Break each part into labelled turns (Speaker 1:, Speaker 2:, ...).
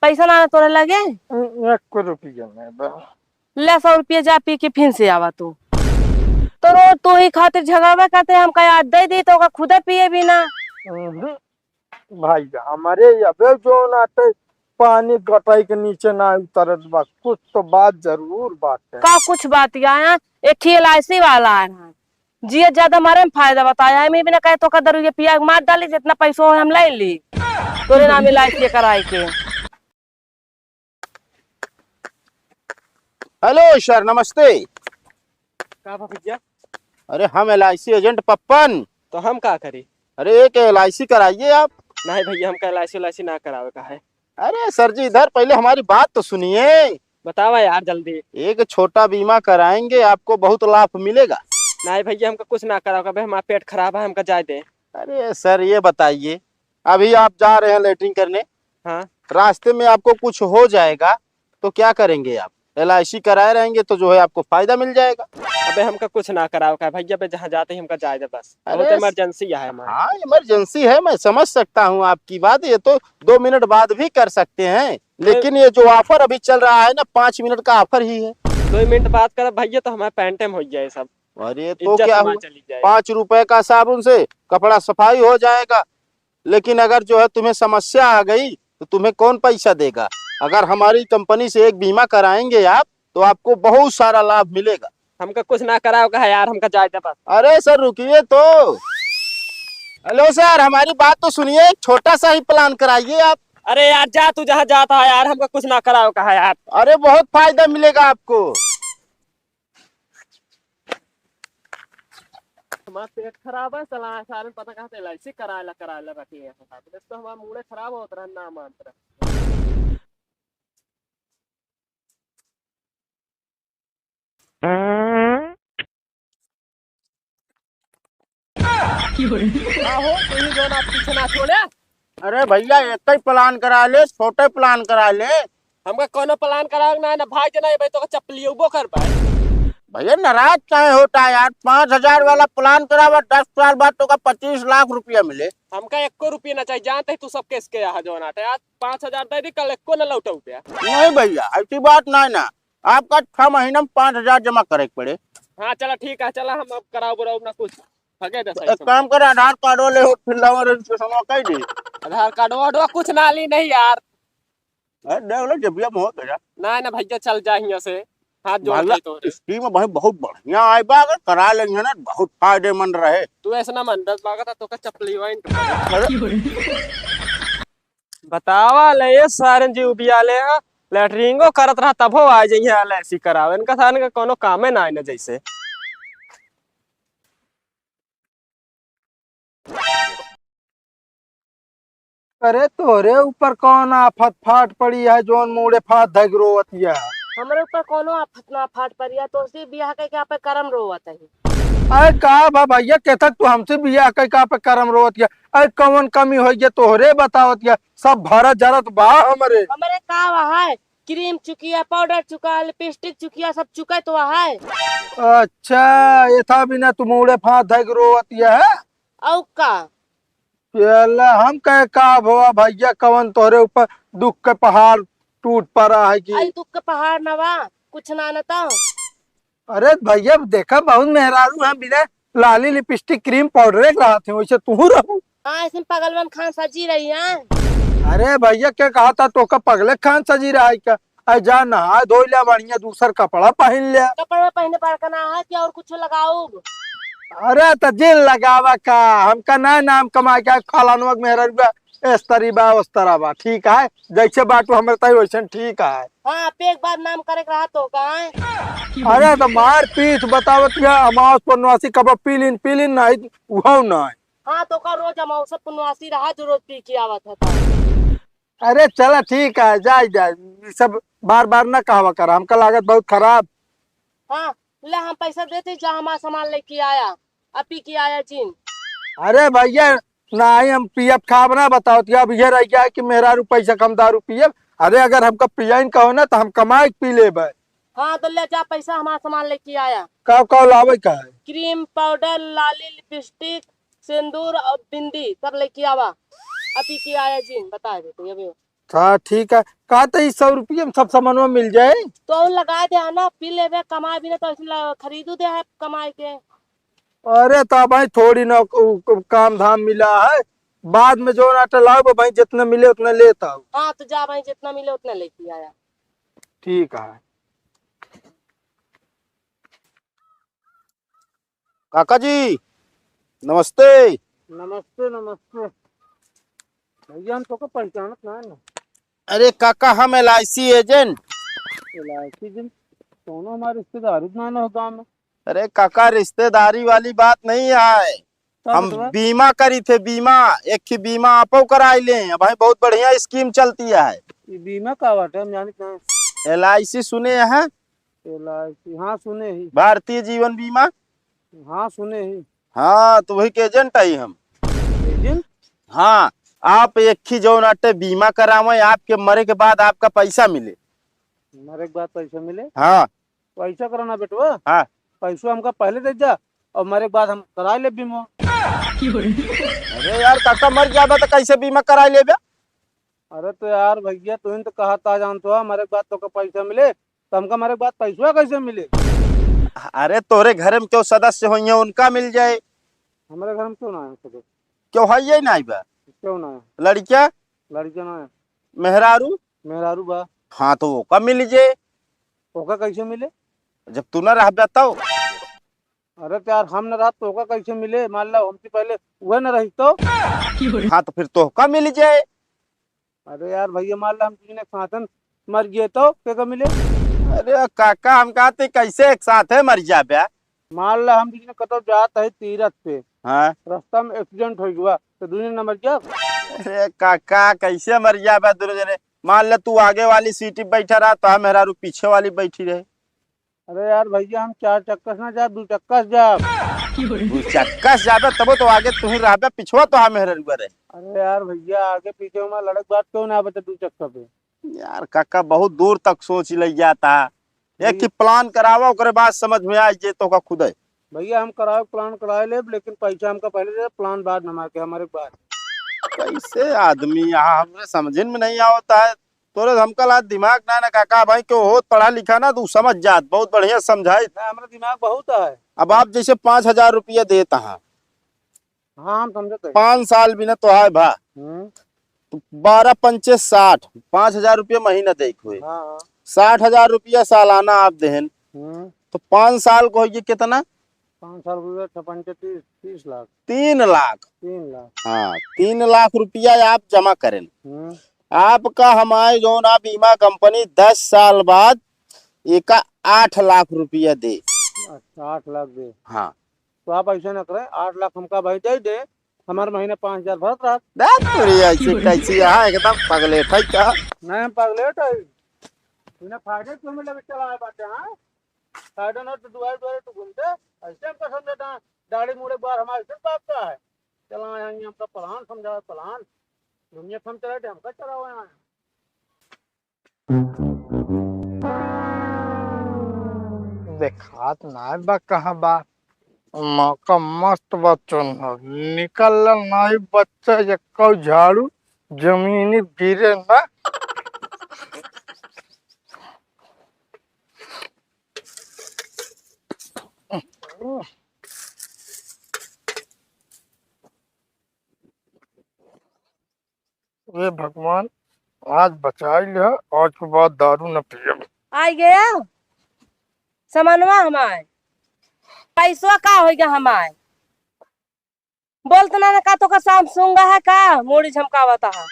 Speaker 1: पैसा ना तोरे लगे?
Speaker 2: 1 रुपया में
Speaker 1: ले 100 रुपया जा पी के फिर से आवा तू। तो रोज तू ही खातिर झगड़वा करते हम का याद दे दी तो खुदा पिए भी ना।
Speaker 2: भाई हमारे अबे जो नाटे पानी गटाई के नीचे ना उतरत बा, कुछ तो बात जरूर बात है।
Speaker 1: का कुछ बात या एक ही LIC वाला है जिये ज्यादा मारे में फायदा बताया है। मैं भी ना कहे तो कदर ये पिया मार डाली जितना पैसा हो हम ले ली तोरे नाम LIC कराए के।
Speaker 3: हेलो सर, नमस्ते।
Speaker 4: का भैया?
Speaker 3: अरे हम LIC एजेंट पप्पन।
Speaker 4: तो हम का करी?
Speaker 3: अरे एक LIC कराइए आप।
Speaker 4: नहीं भैया, हम का LIC ना करावे का है।
Speaker 3: अरे सर जी, इधर पहले हमारी बात तो सुनिए।
Speaker 4: बतावा यार जल्दी।
Speaker 3: एक छोटा बीमा कराएंगे, आपको बहुत लाभ मिलेगा।
Speaker 4: नहीं भैया, हमका कुछ ना करावे का, हमारा पेट खराब है, हमका जाए दे।
Speaker 3: अरे सर ये बताइए, अभी आप जा रहे हैं लेटरिन करने,
Speaker 4: हाँ
Speaker 3: रास्ते में आपको कुछ हो जाएगा तो क्या करेंगे आप? LIC कराए रहेंगे तो जो है आपको फायदा मिल जाएगा।
Speaker 4: अबे हमका कुछ ना करावे का भैया, बे जहाँ जाते ही हमका जाए दे बस। बहुत
Speaker 3: अरे
Speaker 4: इमरजेंसी है हमारा।
Speaker 3: हाँ इमरजेंसी है, मैं समझ सकता हूँ आपकी बात। ये तो 2 मिनट बाद भी कर सकते हैं, लेकिन ये जो ऑफर अभी चल रहा है ना, 5 मिनट का ऑफर ही है।
Speaker 4: 2 मिनट बात कर भैया तो हमारे पैंटे में हो जाए सब।
Speaker 3: अरे तो
Speaker 4: इज्जत
Speaker 3: क्या
Speaker 4: हमारी
Speaker 3: हुआ,
Speaker 4: चली जाए।
Speaker 3: 5 रुपए का साबुन से कपड़ा सफाई हो जाएगा। लेकिन अगर जो है तुम्हें समस्या आ गई तो तुम्हें कौन पैसा देगा? अगर हमारी कंपनी से एक बीमा कराएंगे आप तो आपको बहुत सारा लाभ मिलेगा।
Speaker 4: हमका कुछ ना करावे का है यार, हमका जाए दे बस।
Speaker 3: अरे सर रुकिए तो। हेलो सर, हमारी बात तो सुनिए, एक छोटा सा ही प्लान कराइए आप।
Speaker 4: अरे यार जा तू जहाँ जाता है यार, हमका कुछ ना करावे का है यार।
Speaker 3: अरे बहुत फायदा मिलेगा आपको।
Speaker 4: हमारा पेट खराब है, चला सारे पता कहाँ से LIC कराला रखी है। तो हमारा मूड खराब होता रहा ना मानता। हो तू ही जो ना पीछे ना छोड़े।
Speaker 3: अरे भैया एक ही प्लान करा ले, छोटे प्लान करा ले।
Speaker 4: हमका कोनो प्लान करावे ना भाई जना भाई तो चप्पलियो वो कर पाए।
Speaker 3: भैया नाराज चाहे होता है यार, 5,000 वाला प्लान करावा, 10 साल बाद तो का 25 लाख रुपया मिले।
Speaker 4: हमका 1 रुपया ना चाहिए, जानते तू सब केस के यहाँ जो नाटे आज 5,000 दे दी, कल 1 न लौटा रुपया।
Speaker 3: नहीं भैया ऐसी बात नहीं ना, आपका 6 महीने में 5,000 जमा करे के पड़े।
Speaker 4: हाँ चला ठीक है, चला हम अब कराओ बुराओ ना कुछ भगे दे।
Speaker 3: एक काम कर, आधार कार्ड ले फिर लावा रजिस्ट्रेशन कर दी।
Speaker 4: आधार कार्ड वार्ड कुछ ना ली नहीं यार।
Speaker 3: देख लो जब ये हो गया
Speaker 4: ना ना भैया चल जा यहाँ से, हाथ जोड़
Speaker 3: भला
Speaker 4: के तो
Speaker 3: स्कीम भाई बहुत बढ़िया आई बा, अगर करा लेंगे ना बहुत फायदेमंद रहे।
Speaker 4: तू ऐसा ना मन 10 बागा था तो का चप्पली वाइन बतावा ले ये सारे जीव बियाले हैं लैटरिंगो करत रहा तब हो आ जाइए LIC करावे, इनका सारे का कोनो कामे ना आने जैसे।
Speaker 2: अरे तोरे ऊपर कौन आफत फाट पड़ी है जोन मुड़े फाट धग रोवतिया?
Speaker 1: हमारे ऊपर कोनो आफत ना फाट परिया तो सी बियाह के क्या पे करम रोवत है।
Speaker 2: अरे का बा भैया कहता तू हमसे बिया कई का पे करम रोवतिया? अरे कौन कमी हो गया तोहरे बतावतिया, सब भरत जरत बा हमरे।
Speaker 1: हमारे का वहा है क्रीम चुकिया, पाउडर चुका, लिपस्टिक चुकिया, सब चुका तो वहा है।
Speaker 2: अच्छा ये था बिना तू मुड़े फाट धग रोवतिया है?
Speaker 1: औ का
Speaker 2: चला हम कहे का भवा भैया कवन तोहरे ऊपर दुख के पहाड़ टूट पड़ा है कि?
Speaker 1: आई दुख के पहाड़ नवा कुछ ना नता।
Speaker 2: अरे भैया देखा बहुत मेहरारू है, बिना लाली लिपस्टिक क्रीम पाउडर रहा थे वैसे तू रहू।
Speaker 1: हाँ ऐसे पगलवन खान सजी रही है।
Speaker 2: अरे भैया क्या कहा था तो का पगले खान सजी रहा है क्या? अरे जा नहा धो लिया, बढ़िया दूसर कपड़ा पहन लिया।
Speaker 1: कपड़े पहने पड़कना है क्या और कुछ लगाओ?
Speaker 2: अरे तो जेल लगावा का, हमका नया नाम कमा के फलानुक मेहरा इस तरी बा उस तरह बा, ठीक है जैसे बाटू हमारे तय वैसे ठीक है।
Speaker 1: हाँ पे एक बार नाम करे रहा तो का है?
Speaker 2: अरे तो मार पीठ बतावत अमावस पुनवासी कब पीलिन नहीं उहो नहीं।
Speaker 1: हाँ तो का रोज अमावस पुनवासी रहा जो रोज पी के आवत था।
Speaker 2: अरे चला ठीक है, जाए सब बार बार न कहवा कर, हमका लागत बहुत खराब।
Speaker 1: हाँ ले हम पैसा देते जा हमारा सामान लेके आया अपी की आया जीन।
Speaker 2: अरे भैया नहीं हम पीएफ खाब ना बताओ अब ये रह गया है कि मेरा पैसा कम दारू पिए। अरे अगर हमका पियन कहो ना तो हम कमाए पी ले।
Speaker 1: हाँ तो ले जा पैसा हमारा सामान लेके आया।
Speaker 2: का लावे का है?
Speaker 1: क्रीम पाउडर लाली लिपस्टिक सिंदूर और बिंदी सब लेके आवा अपी की आया जीन बता दे तो ये
Speaker 2: हाँ ठीक है। कहा था 100 रुपये में सब सामान मिल जाए।
Speaker 1: तो लगा दे ना, पी लेबे, कमाए भी ना तो खरीदू दे है कमाए के।
Speaker 2: अरे तो भाई थोड़ी ना काम धाम मिला है, बाद में जो आटा लाओ भाई जितना मिले उतना लेता हूँ।
Speaker 1: हाँ तो जा भाई, जितना मिले उतना लेके आया।
Speaker 2: ठीक है।
Speaker 3: काका जी नमस्ते।
Speaker 2: नमस्ते नमस्ते। भैया हम तो पहचानत ना ना।
Speaker 3: अरे काका हम LIC एजेंट।
Speaker 2: LIC दिन दोनों हमारे रिश्तेदार ना ना हो गाँव में।
Speaker 3: अरे काका रिश्तेदारी वाली बात नहीं है, हम बीमा करी थे बीमा, एक ही बीमा आपो कराई ले भाई, बहुत बढ़िया स्कीम चलती है।
Speaker 2: ये बीमा का बात है, हम जाने कहाँ।
Speaker 3: LIC सुने हैं?
Speaker 2: LIC हाँ सुने ही।
Speaker 3: भारतीय जीवन बीमा।
Speaker 2: हाँ सुने ही।
Speaker 3: हाँ तो वही के एजेंट आई हम।
Speaker 2: एजेंट?
Speaker 3: हाँ, आप एक ही जो नाटे बीमा करावे, आपके मरे के बाद आपका पैसा मिले।
Speaker 2: मरे के बाद पैसा मिले?
Speaker 3: हाँ
Speaker 2: पैसा कराना बेटवा।
Speaker 3: हाँ।
Speaker 2: पैसा हमका पहले दे जा और मरे के बाद हम करा ले बीमा।
Speaker 3: अरे यार काका मर जाबा तो कैसे बीमा कराई लेबे?
Speaker 2: अरे तो यार भैया तुम तो कहा था जानतो है मरे के बाद तो का पैसा मिले, तो हमका मरे के बाद पैसा कैसे मिले?
Speaker 3: अरे तोरे घर में क्यों सदस्य होइए उनका मिल जाए।
Speaker 2: हमारे घर में क्यों ना है सदस्य?
Speaker 3: क्यों है ये नहीं बा?
Speaker 2: क्यों ना है?
Speaker 3: लड़किया
Speaker 2: लड़कियां ना है?
Speaker 3: मेहरारू।
Speaker 2: मेहरारू बा।
Speaker 3: हाँ तो वो का मिल जाए।
Speaker 2: ओका कैसे मिले?
Speaker 3: जब तू ना रह बताओ।
Speaker 2: अरे तो यार हम न रहा तो ओका कैसे मिले? मान लो हमसे पहले वह न रही तो।
Speaker 3: हाँ तो फिर तो का मिल जाए।
Speaker 2: अरे यार भैया मान लो हम तुझने साथन मर गए तो क्या मिले?
Speaker 3: अरे काका हम कहते कैसे एक साथ है मर जाबे।
Speaker 2: मान लो हम तुझने कतो जात है तीरथ पे,
Speaker 3: हाँ
Speaker 2: रास्ता में एक्सीडेंट हो गया तो दूसरे न मर गया।
Speaker 3: अरे काका कैसे मर जाबे दोनों जने। मान ले तू आगे वाली सीट पे बैठा रहा तो मेहरारू पीछे वाली बैठी रहे।
Speaker 2: अरे यार भैया हम 4 चक्कर ना जा 2 चक्कर जा।
Speaker 3: तू चक्का से जाबे तब तो आगे तू ही रहबे, पिछवा तो हा मेहरारू करे।
Speaker 2: अरे यार भैया आगे पीछे में लड़क बात क्यों ना बता 2 चक्कर पे।
Speaker 3: यार काका बहुत दूर तक सोच ले जाता है, एक ही प्लान करावा ओकरे बाद समझ में आ जे तो का खुद है।
Speaker 2: भैया हम कराए प्लान कराए ले, लेकिन पैसा हमका पहले दे, प्लान बाद में के हमारे पास।
Speaker 3: कैसे आदमी यहाँ हमरे समझ में नहीं आवता है। तोरे हमका ला दिमाग ना काका भाई क्यों होत पढ़ा लिखा ना तू समझ जात, बहुत बढ़िया समझाई।
Speaker 2: हमारा दिमाग बहुत है।
Speaker 3: अब आप जैसे 5,000 रुपया देता है,
Speaker 2: हाँ हम समझते
Speaker 3: 5 साल भी ना तो है भा, तो 12 पंचे 60, 5,000 रुपया महीना देख हुए,
Speaker 2: हाँ
Speaker 3: 60,000 रुपया सालाना आप देहन, तो 5 साल को होइए कितना?
Speaker 2: 5 साल पूरे 30 लाख।
Speaker 3: 3 लाख।
Speaker 2: 3 लाख
Speaker 3: हाँ 3 लाख रुपया आप जमा करें। आपका हमारे जो ना बीमा कंपनी 10 साल बाद एक 8 लाख रुपया दे।
Speaker 2: अच्छा 8 लाख दे।
Speaker 3: हाँ
Speaker 2: तो आप ऐसा ना करें, 8 लाख हमका भाई दे हमारे महीने 5,000 भरत रहा।
Speaker 3: ऐसी कैसी यहाँ एकदम पगले था क्या?
Speaker 2: नहीं हम पगलेट है, इन्हें फायदे क्यों मिले चला बातें। हाँ फायदा ना तो दुआरे दुआरे तो घूमते ऐसे हम पसंद है। दाढ़ी मुड़े बार हमारे सिर बाप का है, चला यहाँ हमका पलान समझा, पलान दुनिया हम चला हमका चला हुआ यहाँ। देखात ना बा कहाँ बा, मौका मस्त बच्चन निकल नहीं बच्चा एक झाड़ू जमीनी गिरे ना। ये भगवान आज बचा लिया, आज के बाद दारू न पिए।
Speaker 1: आ गया सामानवा हमारे, पैसवा का हो गया हमारे। बोलते ना का तो का शाम सूंगा है का मोड़ी झमकावता है।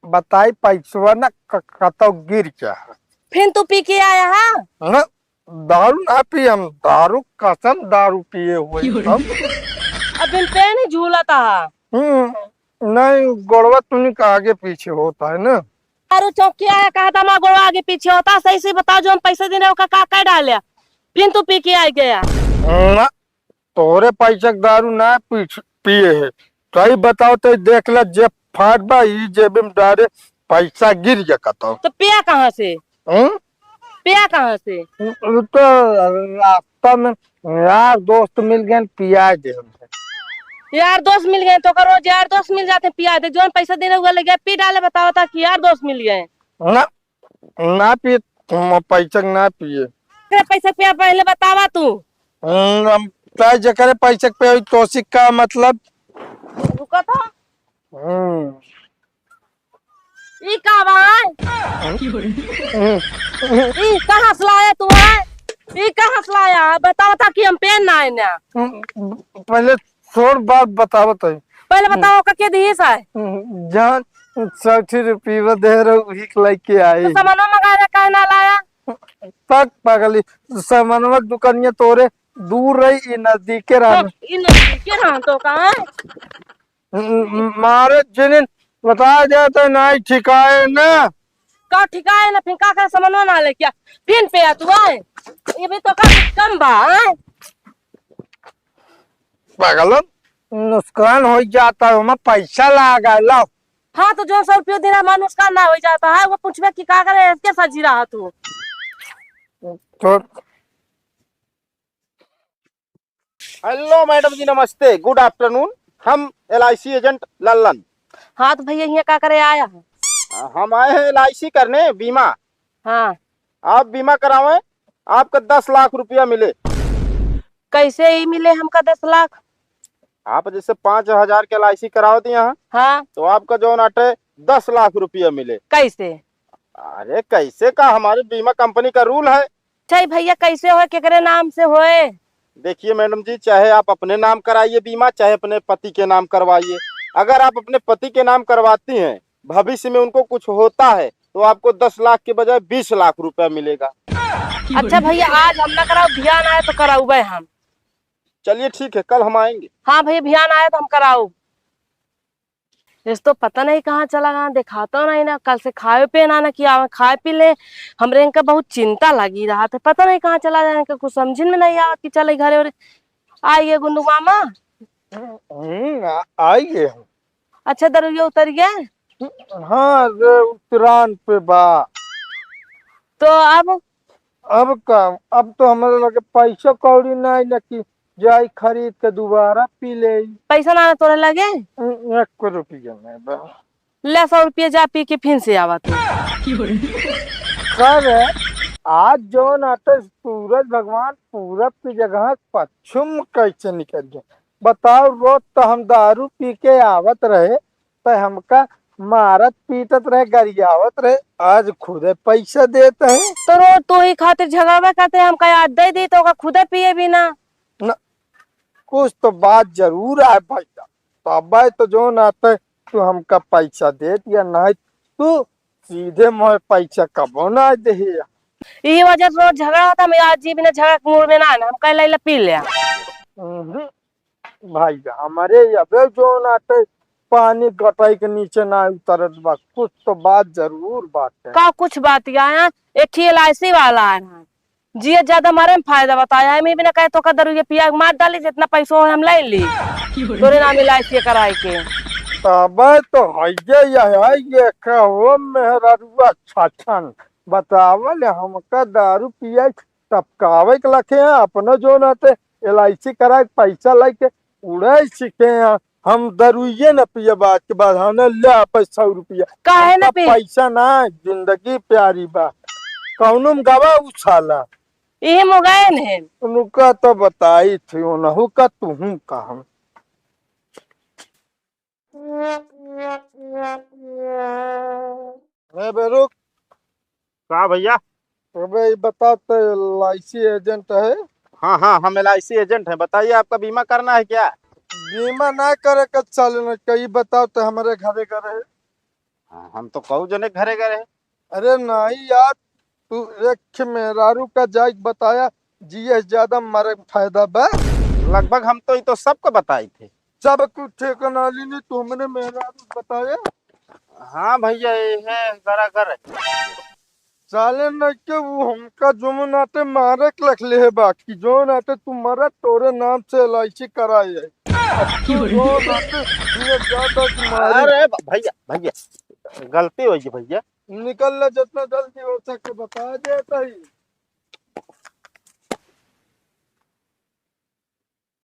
Speaker 2: बताई पैसवा न कतो गिर क्या है।
Speaker 1: फिर तू पी के आया है
Speaker 2: न? दारू ना पिए हम, दारू कसम दारू पिए हुए हम।
Speaker 1: अब बिन पे नहीं झूलता है।
Speaker 2: नहीं गोड़वा तुनी का आगे पीछे होता है ना।
Speaker 1: दारू चौकी आया कहा था गोड़ा आगे पीछे होता, सही से बताओ जो हम पैसे देने का का डाल फिर तू पी के आ गया
Speaker 2: ना। तोरे पैसा दारू ना पिए है, सही बताओ तो देख ल जेब फाट बा ई जेब में डाले पैसा गिर गया कतो।
Speaker 1: तो पिया कहाँ से? पिया कहाँ से?
Speaker 2: तो रास्ता में यार दोस्त मिल गए पिया दे हमसे।
Speaker 1: यार दोस्त मिल गए तो रोज यार दोस्त मिल जाते पिया दे, जो पैसा देने हुआ लगे पी डाले, बताओ था कि यार दोस्त मिल गए।
Speaker 5: ना ना पिए तुम पैसा ना पिए।
Speaker 1: पैसा पिया पहले बतावा तू।
Speaker 5: हम तय जकरे पैसा पे तोसिक का मतलब।
Speaker 1: रुको तो
Speaker 5: हम्म,
Speaker 1: ई का बा ई कहां से लाया तू है? ई कहां से लाया बताओ था कि हम पेन ना है ना।
Speaker 5: पहले छोड़ बात बतावत है।
Speaker 1: पहले बताओ का के दिस है
Speaker 5: जहाँ 60 रुपये दे रहे वही लेके आए।
Speaker 1: तो सामान मंगाया का ना लाया?
Speaker 5: तक पागली सामानवा दुकानिया तोरे दूर रही नजदीक के रहा।
Speaker 1: ई नजदीक के रहा तो कहां
Speaker 5: मारे जिन बताया जाता ना ठिकाए ना
Speaker 1: का ठिकाए ना, फिर का कर सामान ना ले क्या फिर पे आ तू है? ये भी तो का कम बा है?
Speaker 5: पागल नुकसान हो जाता है मैं पैसा लगा लो।
Speaker 1: हाँ तो जो 100 रुपये देना मानुष का ना हो जाता है, वो पूछवे कि का करे इसके सजी रहा तू।
Speaker 5: तो
Speaker 3: हेलो मैडम जी, नमस्ते, गुड आफ्टरनून। हम LIC एजेंट लल्लन।
Speaker 1: हाँ तो भैया यहाँ का करे आया है?
Speaker 3: हम आए हैं LIC करने बीमा।
Speaker 1: हाँ
Speaker 3: आप बीमा करावें, आपका 10 लाख रुपया मिले।
Speaker 1: कैसे ही मिले हमका 10 लाख?
Speaker 3: आप जैसे 5,000 के LIC कराओ थी यहाँ,
Speaker 1: हाँ
Speaker 3: तो आपका जो नाटे 10 लाख रुपया मिले।
Speaker 1: कैसे?
Speaker 3: अरे कैसे का, हमारी बीमा कंपनी का रूल है।
Speaker 1: चाहे भैया कैसे होए, केकरे नाम से होए?
Speaker 3: देखिए मैडम जी, चाहे आप अपने नाम कराइए बीमा, चाहे अपने पति के नाम करवाइए। अगर आप अपने पति के नाम करवाती हैं, भविष्य में उनको कुछ होता है तो आपको 10 लाख के बजाय 20 लाख रुपया मिलेगा।
Speaker 1: अच्छा भैया आज हम ना कराओ, ध्यान आए तो कराऊबे हम।
Speaker 3: चलिए ठीक है, कल हम आएंगे।
Speaker 1: हाँ भैया ध्यान आया तो हम कराओ। इस तो पता नहीं कहाँ चला गया, दिखाता नहीं ना, कल से खाए पे ना किया खाए पी ले। हमरे इनका बहुत चिंता लगी रहा था, पता नहीं कहाँ चला जाए, इनका कुछ समझ में नहीं आया कि चले घरे और आइए गुंडू मामा।
Speaker 5: आइए।
Speaker 1: अच्छा दरुया उतर गया?
Speaker 5: हाँ रे उतरान पे बा।
Speaker 1: तो
Speaker 5: अब का, अब तो हमारे लगे पैसा कौड़ी नहीं न कि जाई खरीद के दोबारा पी ले।
Speaker 1: पैसा ना तोरे लगे?
Speaker 5: 1 रुपया नहीं बा।
Speaker 1: ले 100 रुपये जा पी के फिर से आवा तू।
Speaker 5: सर आज जो नाटक सूरज भगवान पूरब की जगह पश्चिम कैसे निकल गया बताओ। रोज तो हम दारू पी के आवत रहे तो हमका मारत पीटत रहे, गरियावत रहे, आज खुदे पैसा देते हैं।
Speaker 1: तो रोज तू ही खातिर झगड़ा करते, हमका याद दे दी तो खुदे पिए भी ना।
Speaker 5: कुछ तो बात जरूर है भैया, तो अब तो जो नाते तू हमका पैसा दे दिया, नहीं तू सीधे मोहे पैसा कबो ना दे।
Speaker 1: यही वजह से रोज झगड़ा होता, मैं आज जी बिना झगड़ा के मूड में ना हम कह ले पी ले।
Speaker 5: भाई हमारे अबे जो नाते पानी गटाई के नीचे ना उतरत बा, कुछ तो बात जरूर बात है।
Speaker 1: का कुछ बात यहाँ एक ही LIC वाला है जी, ज्यादा मारे में फायदा बताया है, मैं बिना कहे तो कदर ये पिया मार डाली, जितना पैसा हो हम ले ली तोरे नाम LIC कराए के।
Speaker 5: अब तो ये कहो मेहरुआ छछन बतावल हमका दारू पिया टपकावे के लखे हैं, अपने जो नाते LIC कराए पैसा लेके उड़े सीखे हैं। हम दरुये न पिए, बात के बाद हमने ले 100 रुपया
Speaker 1: काहे न पी?
Speaker 5: पैसा ना, जिंदगी प्यारी बात कौनो में गवा उछाला
Speaker 1: यही मोगायन है।
Speaker 5: उनका तो बताई थी उनहु का तुहू का हम। बेरुक
Speaker 3: कहा भैया?
Speaker 5: अबे बता तो LIC एजेंट है?
Speaker 3: हाँ हाँ, हम LIC एजेंट हैं। बताइए आपका बीमा करना है क्या?
Speaker 5: बीमा ना करे कब चालू कई बताओ तो हमारे घरे घरे।
Speaker 3: हाँ, हम तो कहू जने घरे घरे हैं।
Speaker 5: अरे नहीं यार, तू एक मेहरारू का जायक बताया जीएस ज्यादा मरे फायदा बा।
Speaker 3: लगभग हम तो ये तो सबको बताए थे।
Speaker 5: सब कुछ ठेकाना नहीं, तुमने मेहरारू बताया।
Speaker 3: हाँ भैया, ये है घरा घर।
Speaker 5: साले न के वो हमका जो नाते मारे के लख ले है, बाकी जो नाते तुम्हारा तोरे नाम से LIC कराए है। जो नाते ये ज्यादा तुम्हारे।
Speaker 3: अरे भैया भैया, गलती हो गई भैया।
Speaker 5: निकल ले जितना जल्दी हो सके बता देता ही।